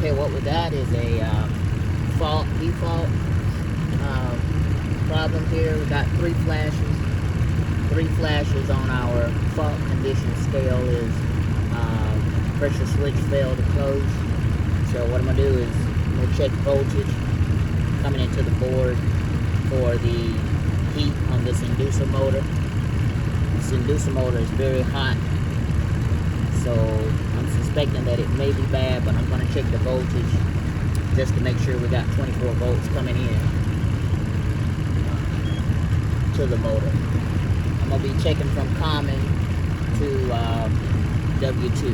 Okay, what we got is a default problem here. We got three flashes. Three flashes on our fault condition scale is pressure switch failed to close. So what I'm going to do is I'm going to check voltage coming into the board for the heat on this inducer motor. This inducer motor is very hot, so I'm suspecting that it may be bad, but I'm going to check the voltage just to make sure we got 24 volts coming in to the motor. I'm going to be checking from common to W2.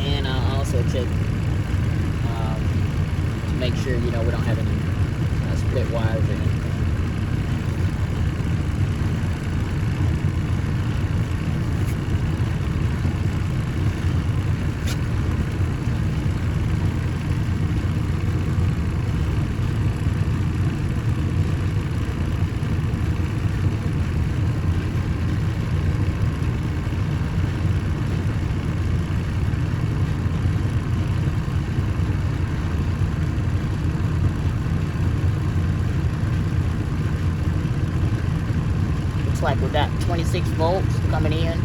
And I'll also check to make sure, we don't have any split wires or anything. Like we got 26 volts coming in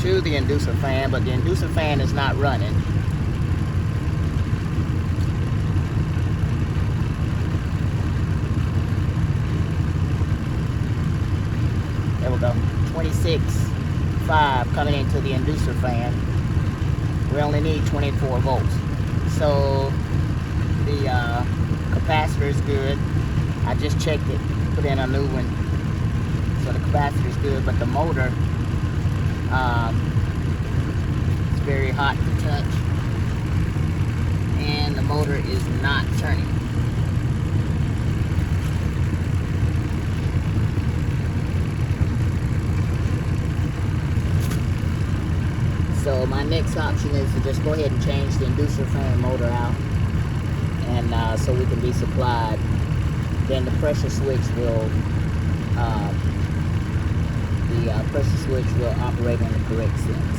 to the inducer fan, but the inducer fan is not running. There we go. 26.5 coming into the inducer fan. We only need 24 volts. So the capacitor is good. I just checked it, put in a new one. So the capacitor is good, but the motor is very hot to touch, and the motor is not turning. So my next option is to just go ahead and change the inducer fan motor out, and so we can be supplied. Then the pressure switch will pressure switch will operate in the correct sense.